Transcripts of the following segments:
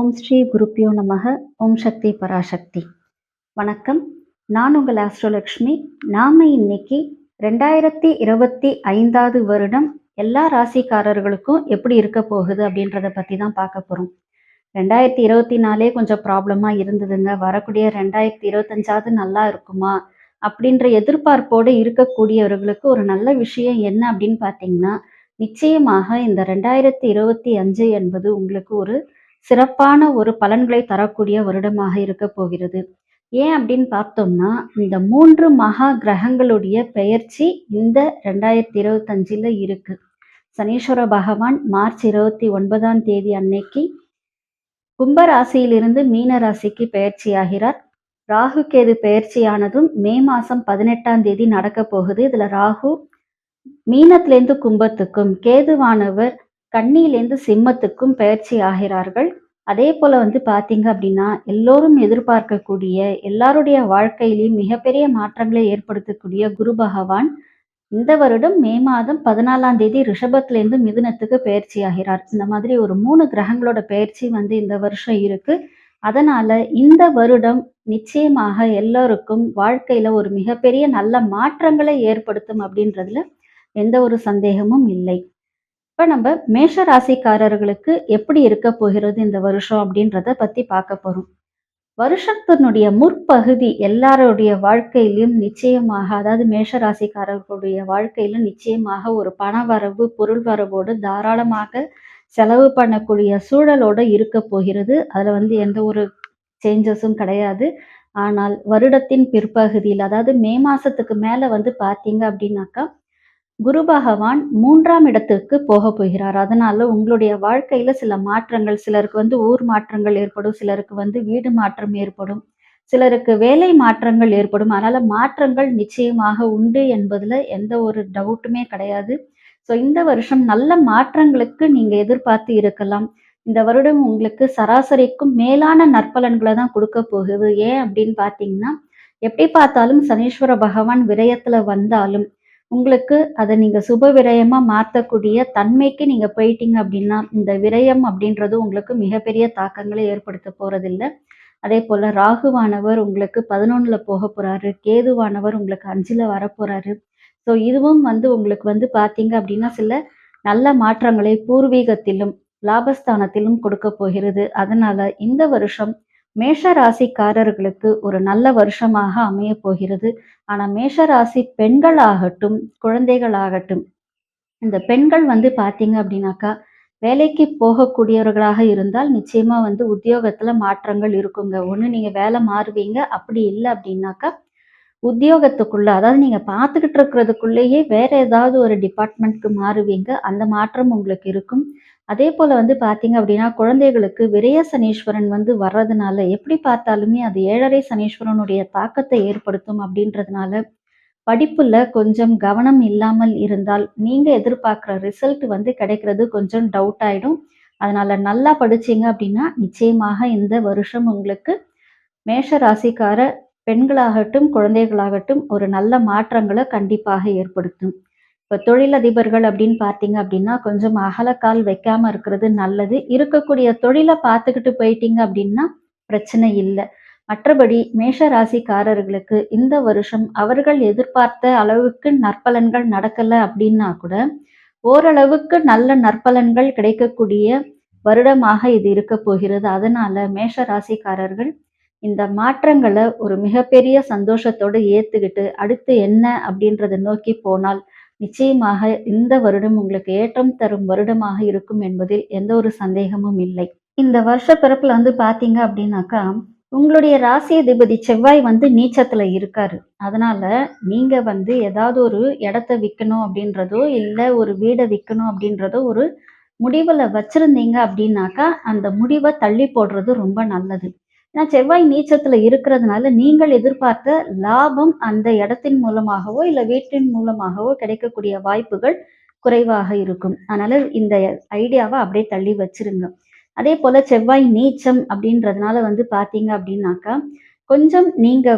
ஓம் ஸ்ரீ குருப்பியோ நமக. ஓம் சக்தி பராசக்தி. வணக்கம். நான் உங்கள் ஆஸ்ட்ரோலக்ஷ்மி. நாம இன்னைக்கு 2025 வருடம் எல்லா ராசிக்காரர்களுக்கும் எப்படி இருக்க போகுது அப்படின்றத பத்தி தான் பார்க்க போறோம். 2024 கொஞ்சம் ப்ராப்ளமா இருந்ததுங்க. வரக்கூடிய 2025 நல்லா இருக்குமா அப்படின்ற எதிர்பார்ப்போடு இருக்கக்கூடியவர்களுக்கு ஒரு நல்ல விஷயம் என்ன அப்படின்னு பார்த்தீங்கன்னா, நிச்சயமாக இந்த 2025 என்பது உங்களுக்கு ஒரு சிறப்பான ஒரு பலன்களை தரக்கூடிய வருடமாக இருக்க போகிறது. ஏன் அப்படின்னு பார்த்தோம்னா, இந்த 3 மகா கிரகங்களுடைய பெயர்ச்சி இந்த 2025 இருக்கு. சனீஸ்வர பகவான் மார்ச் 29ஆம் தேதி அன்னைக்கு கும்ப ராசியிலிருந்து மீன ராசிக்கு பெயர்ச்சியாகிறார். ராகு கேது பெயர்ச்சியானதும் மே மாசம் 18ஆம் தேதி நடக்க போகுது. இதுல ராகு மீனத்திலேருந்து கும்பத்துக்கும், கேதுவானவர் கன்னியிலேருந்து சிம்மத்துக்கும் பெயர்ச்சி ஆகிறார்கள். அதே போல பார்த்தீங்க அப்படின்னா, எல்லோரும் எதிர்பார்க்கக்கூடிய, எல்லாருடைய வாழ்க்கையிலையும் மிகப்பெரிய மாற்றங்களை ஏற்படுத்தக்கூடிய குரு பகவான் இந்த வருடம் மே மாதம் 14ஆம் தேதி ரிஷபத்திலேருந்து மிதுனத்துக்கு பெயர்ச்சி ஆகிறார். இந்த மாதிரி ஒரு 3 கிரகங்களோட பெயர்ச்சி இந்த வருஷம் இருக்கு. அதனால இந்த வருடம் நிச்சயமாக எல்லோருக்கும் வாழ்க்கையில ஒரு மிகப்பெரிய நல்ல மாற்றங்களை ஏற்படுத்தும் அப்படின்றதுல எந்த ஒரு சந்தேகமும் இல்லை. இப்ப நம்ம மேஷ ராசிக்காரர்களுக்கு எப்படி இருக்க போகிறது இந்த வருஷம் அப்படின்றத பத்தி பார்க்க போறோம். வருஷத்தினுடைய முற்பகுதி எல்லாருடைய வாழ்க்கையிலும் நிச்சயமாக, அதாவது மேஷ ராசிக்காரர்களுடைய வாழ்க்கையில நிச்சயமாக ஒரு பண வரவு, பொருள் வரவோடு தாராளமாக செலவு பண்ணக்கூடிய சூழலோட இருக்க போகிறது. அதுல எந்த ஒரு சேஞ்சஸும் கிடையாது. ஆனால் வருடத்தின் பிற்பகுதியில், அதாவது மே மாசத்துக்கு மேல பார்த்தீங்க அப்படின்னாக்கா, குரு பகவான் 3ஆம் இடத்துக்கு போக போகிறார். அதனால உங்களுடைய வாழ்க்கையில சில மாற்றங்கள், சிலருக்கு ஊர் மாற்றங்கள் ஏற்படும், சிலருக்கு வீடு மாற்றம் ஏற்படும், சிலருக்கு வேலை மாற்றங்கள் ஏற்படும். அதனால மாற்றங்கள் நிச்சயமாக உண்டு என்பதுல எந்த ஒரு டவுட்டுமே கிடையாது. ஸோ இந்த வருஷம் நல்ல மாற்றங்களுக்கு நீங்க எதிர்பார்த்து இருக்கலாம். இந்த வருடம் உங்களுக்கு சராசரிக்கும் மேலான நற்பலன்களை தான் கொடுக்க போகுது. ஏன் அப்படின்னு பார்த்தீங்கன்னா, எப்படி பார்த்தாலும் சனீஸ்வர பகவான் விரயத்துல வந்தாலும் உங்களுக்கு அதை நீங்க சுப விரயமா மாற்றக்கூடிய தன்மைக்கு நீங்க போயிட்டீங்க அப்படின்னா, இந்த விரயம் அப்படின்றது உங்களுக்கு மிகப்பெரிய தாக்கங்களை ஏற்படுத்த போறதில்ல. அதே போல ராகுவானவர் உங்களுக்கு 11ல போக போறாரு, கேதுவானவர் உங்களுக்கு 5ல வரப்போறாரு. ஸோ இதுவும் உங்களுக்கு பார்த்தீங்க அப்படின்னா, சில நல்ல மாற்றங்களை பூர்வீகத்திலும் லாபஸ்தானத்திலும் கொடுக்க போகிறது. அதனால இந்த வருஷம் மேஷ ராசிக்காரர்களுக்கு ஒரு நல்ல வருஷமாக அமைய போகிறது. ஆனா மேஷ ராசி பெண்களாகட்டும், குழந்தைகளாகட்டும், இந்த பெண்கள் பார்த்தீங்க அப்படின்னாக்கா, வேலைக்கு போகக்கூடியவர்களாக இருந்தால் நிச்சயமா உத்தியோகத்துல மாற்றங்கள் இருக்குங்க. ஒண்ணு நீங்க வேலை மாறுவீங்க. அப்படி இல்லை அப்படின்னாக்கா, உத்தியோகத்துக்குள்ள, அதாவது நீங்க பார்த்துக்கிட்டு இருக்கிறதுக்குள்ளேயே வேற ஏதாவது ஒரு டிபார்ட்மெண்ட்க்கு மாறுவீங்க. அந்த மாற்றம் உங்களுக்கு இருக்கும். அதே போல பார்த்தீங்க அப்படின்னா, குழந்தைகளுக்கு விரய சனீஸ்வரன் வர்றதுனால எப்படி பார்த்தாலுமே அது 7.5 சனீஸ்வரனுடைய தாக்கத்தை ஏற்படுத்தும். அப்படின்றதுனால படிப்புல கொஞ்சம் கவனம் இல்லாமல் இருந்தால் நீங்க எதிர்பார்க்குற ரிசல்ட் கிடைக்கிறது கொஞ்சம் டவுட் ஆயிடும். அதனால நல்லா படிச்சீங்க அப்படின்னா நிச்சயமாக இந்த வருஷம் உங்களுக்கு மேஷ ராசிக்கார பெண்களாகட்டும், குழந்தைகளாகட்டும் ஒரு நல்ல மாற்றங்களை கண்டிப்பாக ஏற்படுத்தும். இப்ப தொழிலதிபர்கள் அப்படின்னு பார்த்தீங்க அப்படின்னா, கொஞ்சம் அகலக்கால் வைக்காம இருக்கிறது நல்லது. இருக்கக்கூடிய தொழிலை பார்த்துக்கிட்டு போயிட்டீங்க அப்படின்னா பிரச்சனை இல்லை. மற்றபடி மேஷ ராசிக்காரர்களுக்கு இந்த வருஷம் அவர்கள் எதிர்பார்த்த அளவுக்கு நற்பலன்கள் நடக்கல அப்படின்னா கூட, ஓரளவுக்கு நல்ல நற்பலன்கள் கிடைக்கக்கூடிய வருடமாக இது இருக்க போகிறது. அதனால மேஷ ராசிக்காரர்கள் இந்த மாற்றங்களை ஒரு மிகப்பெரிய சந்தோஷத்தோடு ஏத்துக்கிட்டு அடுத்து என்ன அப்படின்றத நோக்கி போனால் நிச்சயமாக இந்த வருடம் உங்களுக்கு ஏற்றம் தரும் வருடமாக இருக்கும் என்பதில் எந்த ஒரு சந்தேகமும் இல்லை. இந்த வருஷ பிறப்புல பார்த்தீங்க அப்படின்னாக்கா, உங்களுடைய ராசி அதிபதி செவ்வாய் நீச்சத்துல இருக்காரு. அதனால நீங்க ஏதாவது ஒரு இடத்த விற்கணும் அப்படின்றதோ, இல்லை ஒரு வீடை விற்கணும் அப்படின்றதோ ஒரு முடிவுல வச்சிருந்தீங்க அப்படின்னாக்கா, அந்த முடிவை தள்ளி போடுறது ரொம்ப நல்லது. ஏன்னா செவ்வாய் நீச்சத்துல இருக்கிறதுனால நீங்கள் எதிர்பார்த்த லாபம் அந்த இடத்தின் மூலமாகவோ இல்லை வீட்டின் மூலமாகவோ கிடைக்கக்கூடிய வாய்ப்புகள் குறைவாக இருக்கும். அதனால இந்த ஐடியாவை அப்படியே தள்ளி வச்சிருங்க. அதே போல செவ்வாய் நீச்சம் அப்படின்றதுனால பார்த்தீங்க அப்படின்னாக்கா, கொஞ்சம் நீங்க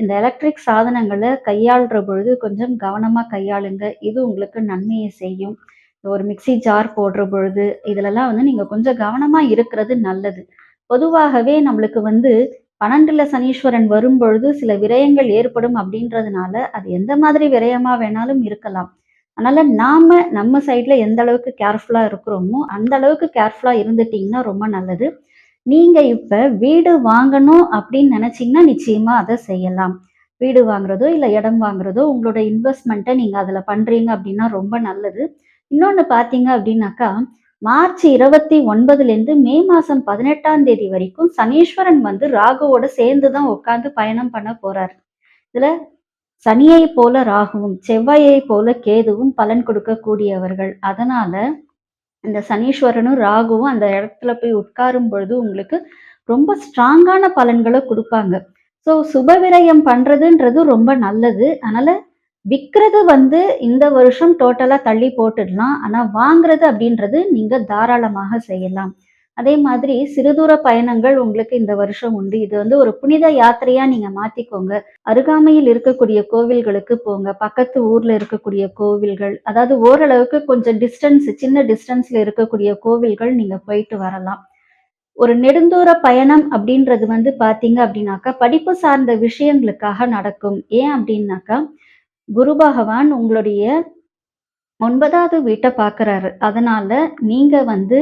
இந்த எலக்ட்ரிக் சாதனங்களை கையாளுற பொழுது கொஞ்சம் கவனமா கையாளுங்க. இது உங்களுக்கு நன்மையை செய்யும். ஒரு மிக்ஸி ஜார் போடுற பொழுது இதுலலாம் நீங்க கொஞ்சம் கவனமா இருக்கிறது நல்லது. பொதுவாகவே நம்மளுக்கு வந்து 12ல சனீஸ்வரன் வரும்பொழுது சில விரயங்கள் ஏற்படும் அப்படின்றதுனால, அது எந்த மாதிரி விரயமா வேணாலும் இருக்கலாம். அதனால நாம நம்ம சைட்ல எந்த அளவுக்கு கேர்ஃபுல்லா இருக்கிறோமோ, அந்த அளவுக்கு கேர்ஃபுல்லா இருந்துட்டீங்கன்னா ரொம்ப நல்லது. நீங்க இப்ப வீடு வாங்கணும் அப்படின்னு நினைச்சீங்கன்னா, நிச்சயமா அத செய்யலாம். வீடு வாங்குறதோ, இல்ல இடம் வாங்குறதோ, உங்களோட இன்வெஸ்ட்மென்ட்ட நீங்க அதுல பண்றீங்க அப்படின்னா ரொம்ப நல்லது. இன்னொன்னு பார்த்தீங்க அப்படின்னாக்கா, மார்ச் 29லேருந்து மே மாசம் 18ஆம் தேதி வரைக்கும் சனீஸ்வரன் வந்து ராகுவோட சேர்ந்து தான் உட்கார்ந்து பயணம் பண்ண போறார். இதுல சனியைப் போல ராகுவும், செவ்வாயைப் போல கேதுவும் பலன் கொடுக்கக்கூடியவர்கள். அதனால இந்த சனீஸ்வரனும், ராகுவும் அந்த இடத்துல போய் உட்காரும் பொழுது உங்களுக்கு ரொம்ப ஸ்ட்ராங்கான பலன்கள குடுப்பாங்க. ஸோ சுப விரயம் பண்றதுன்றது ரொம்ப நல்லது. அதனால விக்கிறது வந்து இந்த வருஷம் டோட்டலா தள்ளி போட்டுடலாம். ஆனா வாங்குறது அப்படின்றது நீங்க தாராளமாக செய்யலாம். அதே மாதிரி சிறுதூர பயணங்கள் உங்களுக்கு இந்த வருஷம் உண்டு. இது வந்து ஒரு புனித யாத்திரையா நீங்க மாத்திக்கோங்க. அருகாமையில் இருக்கக்கூடிய கோவில்களுக்கு போங்க. பக்கத்து ஊர்ல இருக்கக்கூடிய கோவில்கள், அதாவது ஓரளவுக்கு கொஞ்சம் சின்ன டிஸ்டன்ஸ்ல இருக்கக்கூடிய கோவில்கள் நீங்க போயிட்டு வரலாம். ஒரு நெடுந்தூர பயணம் அப்படின்றது வந்து பார்த்தீங்க அப்படின்னாக்கா, படிப்பு சார்ந்த விஷயங்களுக்காக நடக்கும். ஏன் அப்படின்னாக்கா, குரு பகவான் உங்களுடைய 9வது வீட்ட பார்க்குறாரு. அதனால நீங்க வந்து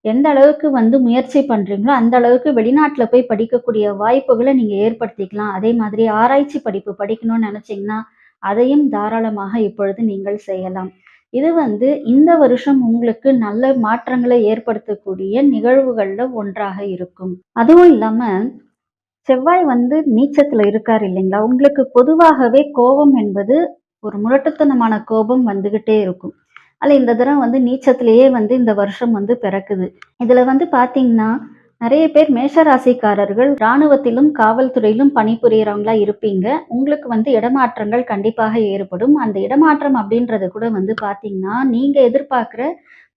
எந்த அளவுக்கு வந்து முயற்சி பண்றீங்களோ, அந்த அளவுக்கு வெளிநாட்ல போய் படிக்கக்கூடிய வாய்ப்புகள நீங்க ஏற்படுத்திக்கலாம். அதே மாதிரி ஆராய்ச்சி படிப்பு படிக்கணும்னு நெனச்சீங்கன்னா, அதையும் தாராளமாக இப்பொழுது நீங்கள் செய்யலாம். இது வந்து இந்த வருஷம் உங்களுக்கு நல்ல மாற்றங்களை ஏற்படுத்தக்கூடிய நிகழ்வுகள்ல ஒன்றாக இருக்கும். அதுவும் இல்லாம செவ்வாய் வந்து நீச்சத்துல இருக்காரு இல்லைங்களா? உங்களுக்கு பொதுவாகவே கோபம் என்பது ஒரு முரட்டுத்தனமான கோபம் வந்துகிட்டே இருக்கும். அதுல இந்த தடவ வந்து நீச்சத்திலேயே வந்து இந்த வருஷம் வந்து பிறக்குது. இதுல வந்து பார்த்தீங்கன்னா, நெறைய பேர் மேஷ ராசிக்காரர்கள் ராணுவத்திலும், காவல்துறையிலும் பணிபுரியறவங்களா இருப்பீங்க. உங்களுக்கு வந்து இடமாற்றங்கள் கண்டிப்பாக ஏற்படும். அந்த இடமாற்றம் அப்படின்றது கூட வந்து பார்த்தீங்கன்னா, நீங்க எதிர்பார்க்கிற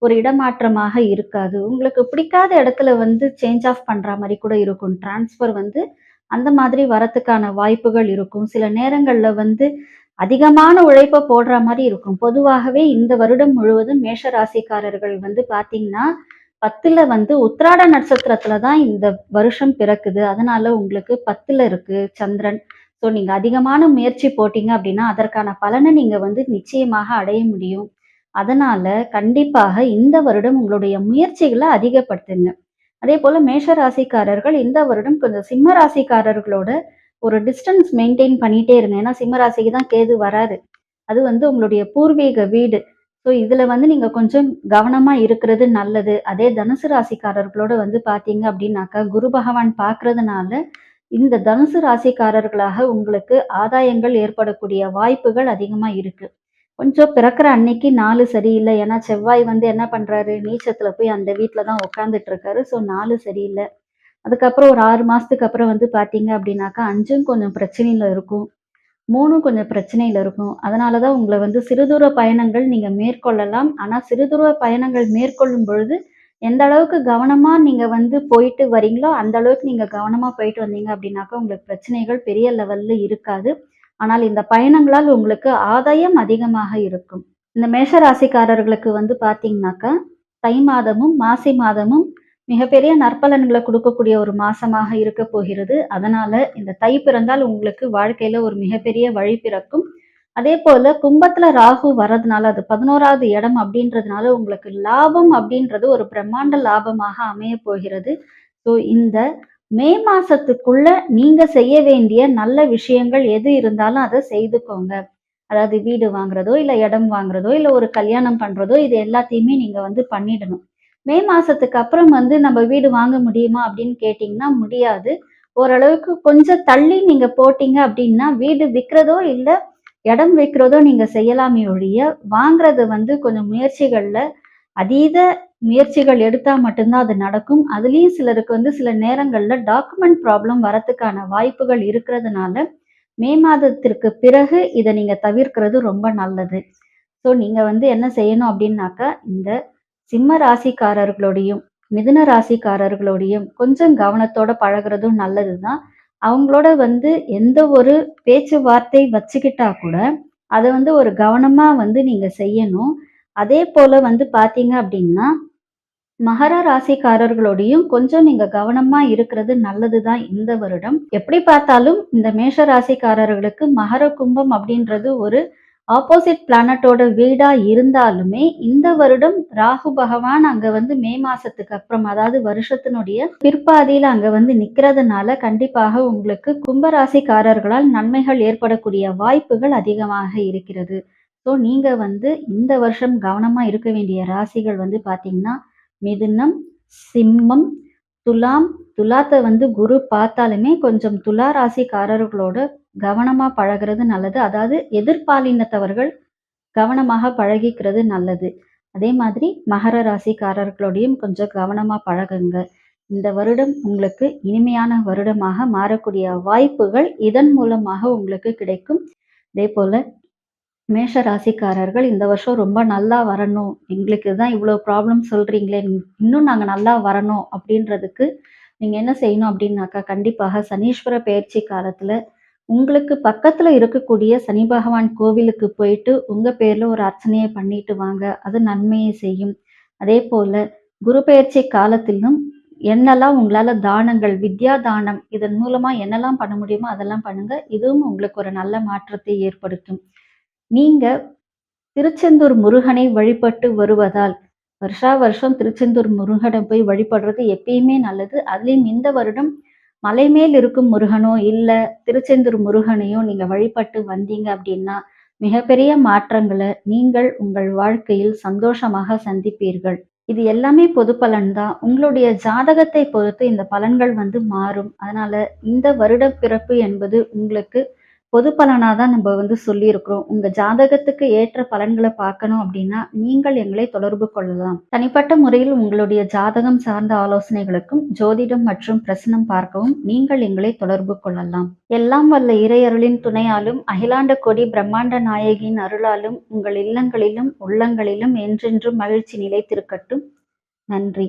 ஒரு இடமாற்றமாக இருக்காது. உங்களுக்கு பிடிக்காத இடத்துல வந்து சேஞ்ச் ஆஃப் பண்ற மாரி கூட இருக்கும். ட்ரான்ஸ்ஃபர் வந்து அந்த மாதிரி வரத்துக்கான வாய்ப்புகள் இருக்கும். சில நேரங்கள்ல வந்து அதிகமான உழைப்ப போடுற மாரி இருக்கும். பொதுவாகவே இந்த வருடம் முழுவதும் மேஷ ராசிக்காரர்கள் வந்து பார்த்தீங்கன்னா, 10ல வந்து உத்திராட நட்சத்திரத்தில தான் இந்த வருஷம் பிறக்குது. அதனால உங்களுக்கு 10ல இருக்கு சந்திரன். ஸோ நீங்க அதிகமான முயற்சி போட்டீங்க அப்படின்னா, அதற்கான பலன நீங்க வந்து நிச்சயமாக அடைய முடியும். அதனால கண்டிப்பாக இந்த வருடம் உங்களுடைய முயற்சிகள அதிகப்படுத்துங்க. அதேபோல மேஷ ராசிக்காரர்கள் இந்த வருடம் கொஞ்சம் சிம்ம ராசிக்காரர்களோட ஒரு டிஸ்டன்ஸ் மெயின்டெயின் பண்ணிட்டே இருங்க. ஏன்னா சிம்ம ராசிக்கு தான் கேது வராரு. அது வந்து உங்களுடைய பூர்வீக வீடு. ஸோ இதுல வந்து நீங்க கொஞ்சம் கவனமா இருக்கிறது நல்லது. அதே தனுசு ராசிக்காரர்களோட வந்து பார்த்தீங்க அப்படின்னாக்கா, குரு பகவான் பார்க்கிறதுனால, இந்த தனுசு ராசிக்காரர்களாக உங்களுக்கு ஆதாயங்கள் ஏற்படக்கூடிய வாய்ப்புகள் அதிகமா இருக்கு. கொஞ்சம் பிறக்கிற அன்னைக்கு நாள் சரியில்ல. ஏன்னா செவ்வாய் வந்து என்ன பண்றாரு, நீச்சத்துல போய் அந்த வீட்ல தான் உட்கார்ந்துட்டு இருக்காரு. ஸோ நாள் சரியில்ல. அதுக்கப்புறம் ஒரு 6 மாசத்துக்கு அப்புறம் வந்து பார்த்தீங்க அப்படின்னாக்கா, 5ம் கொஞ்சம் பிரச்சனையில இருக்கும். 3ம் கொஞ்சம் பிரச்சனையில இருக்கும். அதனால தான் உங்கள வந்து சிறுதூர பயணங்கள் நீங்க மேற்கொள்ளலாம். ஆனா சிறுதூர பயணங்கள் மேற்கொள்ளும் பொழுது, எந்த அளவுக்கு கவனமா நீங்க வந்து போயிட்டு வரீங்களோ, அந்த அளவுக்கு நீங்க கவனமா போயிட்டு வந்தீங்க அப்படின்னாக்கா, உங்களுக்கு பிரச்சனைகள் பெரிய லெவல்ல இருக்காது. ஆனால் இந்த பயணங்களால் உங்களுக்கு ஆதாயம் அதிகமாக இருக்கும். இந்த மேஷ ராசிக்காரர்களுக்கு வந்து பார்த்தீங்கன்னாக்கா, தை மாதமும், மாசி மாதமும் மிகப்பெரிய நற்பலன்கள குடுக்கக்கூடிய ஒரு மாசமாக இருக்கப் போகிறது. அதனால இந்த தை பிறந்தால் உங்களுக்கு வாழ்க்கையில ஒரு மிகப்பெரிய வழி பிறக்கும். அதேபோல கும்பத்துல ராகு வர்றதுனால, அது 11வது இடம் அப்படின்றதுனால உங்களுக்கு லாபம் அப்படின்றது ஒரு பிரம்மாண்ட லாபமாக அமையப் போகிறது. ஸோ இந்த மே மாசத்துக்குள்ள நீங்க செய்ய வேண்டிய நல்ல விஷயங்கள் எது இருந்தாலும் அத செய்துக்கோங்க. அதாவது வீடு வாங்குறதோ, இல்ல இடம் வாங்குறதோ, இல்ல ஒரு கல்யாணம் பண்றதோ, இது எல்லாத்தையுமே நீங்க வந்து பண்ணிடணும். மே மாசத்துக்கு அப்புறம் வந்து நம்ம வீடு வாங்க முடியுமா அப்படின்னு கேட்டீங்கன்னா, முடியாது. ஓரளவுக்கு கொஞ்சம் தள்ளி நீங்க போட்டீங்க அப்படின்னா, வீடு விக்கிறதோ, இல்ல இடம் விக்கிறதோ நீங்க செய்யலாமே ஒழிய, வாங்குறது வந்து கொஞ்சம் முயற்சிகள்ல அதீத முயற்சிகள் எடுத்தா மட்டும் தான் அது நடக்கும். அதுலயும் சிலருக்கு வந்து சில நேரங்கள்ல டாக்குமெண்ட் ப்ராப்ளம் வரத்துக்கான வாய்ப்புகள் இருக்கிறதுனால, மே மாதத்திற்கு பிறகு இத நீங்க தவிர்க்கிறது ரொம்ப நல்லது. ஸோ நீங்க வந்து என்ன செய்யணும் அப்படின்னாக்கா, இந்த சிம்ம ராசிக்காரர்களோடையும், மிதுன ராசிக்காரர்களோடையும் கொஞ்சம் கவனத்தோட பழகுறதும் நல்லது தான். அவங்களோட வந்து எந்த ஒரு பேச்சுவார்த்தை வச்சுக்கிட்டா கூட, அத வந்து ஒரு கவனமா வந்து நீங்க செய்யணும். அதே போல வந்து பார்த்தீங்க அப்படின்னா, மகர ராசிக்காரர்களோடையும் கொஞ்சம் நீங்க கவனமா இருக்கிறது நல்லதுதான் இந்த வருடம். எப்படி பார்த்தாலும் இந்த மேஷ ராசிக்காரர்களுக்கு மகர கும்பம் அப்படின்றது ஒரு ஆப்போசிட் பிளானட்டோட வீடா இருந்தாலுமே, இந்த வருடம் ராகு பகவான் அங்க வந்து மே மாசத்துக்கு அப்புறம், அதாவது வருஷத்தினுடைய பிற்பாதியில அங்க வந்து நிக்கிறதுனால, கண்டிப்பாக உங்களுக்கு கும்ப ராசிக்காரர்களால் நன்மைகள் ஏற்படக்கூடிய வாய்ப்புகள் அதிகமாக இருக்கிறது. ஸோ நீங்க வந்து இந்த வருஷம் கவனமா இருக்க வேண்டிய ராசிகள் வந்து பார்த்தீங்கன்னா, மிதுனம், சிம்மம், துலாம். துலாத்த வந்து குரு பார்த்தாலுமே கொஞ்சம் துலா ராசிக்காரர்களோட கவனமா பழகுறது நல்லது. அதாவது எதிர்பாலினத்தவர்கள் கவனமாக பழகிக்கிறது நல்லது. அதே மாதிரி மகர ராசிக்காரர்களோடையும் கொஞ்சம் கவனமா பழகுங்க. இந்த வருடம் உங்களுக்கு இனிமையான வருடமாக மாறக்கூடிய வாய்ப்புகள் இதன் மூலமாக உங்களுக்கு கிடைக்கும். அதேபோல மேஷ ராசிக்காரர்கள் இந்த வருஷம் ரொம்ப நல்லா வரணும். எங்களுக்கு தான் இவ்வளோ ப்ராப்ளம் சொல்றீங்களே, இன்னும் நாங்க நல்லா வரணும் அப்படின்றதுக்கு நீங்க என்ன செய்யணும் அப்படின்னாக்கா, கண்டிப்பாக சனீஸ்வர பெயர்ச்சி காலத்துல உங்களுக்கு பக்கத்துல இருக்கக்கூடிய சனி பகவான் கோவிலுக்கு போயிட்டு உங்க பேர்ல ஒரு அர்ச்சனைய பண்ணிட்டு வாங்க. அது நன்மையை செய்யும். அதேபோல குரு பெயர்ச்சி காலத்திலும் என்னெல்லாம் உங்களால தானங்கள், வித்யா தானம் இதன் மூலமா என்னெல்லாம் பண்ண முடியுமோ அதெல்லாம் பண்ணுங்க. இதுவும் உங்களுக்கு ஒரு நல்ல மாற்றத்தை ஏற்படுத்தும். நீங்க திருச்செந்தூர் முருகனை வழிபட்டு வருவதால், வருஷா வருஷம் திருச்செந்தூர் முருகனை போய் வழிபடுறது எப்பயுமே நல்லது. அதுலயும் இந்த வருடம் மலை மேல் இருக்கும் முருகனோ, இல்ல திருச்செந்தூர் முருகனையோ நீங்க வழிபட்டு வந்தீங்க அப்படின்னா, மிகப்பெரிய மாற்றங்கள நீங்கள் உங்கள் வாழ்க்கையில் சந்தோஷமாக சந்திப்பீர்கள். இது எல்லாமே பொது பலன் தான். உங்களுடைய ஜாதகத்தை பொறுத்து இந்த பலன்கள் வந்து மாறும். அதனால இந்த வருட பிறப்பு என்பது உங்களுக்கு பொது பலனா தான் நம்ம வந்து சொல்லியிருக்கிறோம். உங்க ஜாதகத்துக்கு ஏற்ற பலன்கள பார்க்கணும் அப்படின்னா, நீங்கள் எங்களை தொடர்பு கொள்ளலாம். தனிப்பட்ட முறையில் உங்களுடைய ஜாதகம் சார்ந்த ஆலோசனைகளுக்கும், ஜோதிடம் மற்றும் பிரசனம் பார்க்கவும் நீங்கள் எங்களை தொடர்பு கொள்ளலாம். எல்லாம் வல்ல இறையருளின் துணையாலும், அகிலாண்ட கோடி பிரம்மாண்ட நாயகியின் அருளாலும் உங்கள் இல்லங்களிலும், உள்ளங்களிலும் என்றென்றும் மகிழ்ச்சி நிலைத்திருக்கட்டும். நன்றி.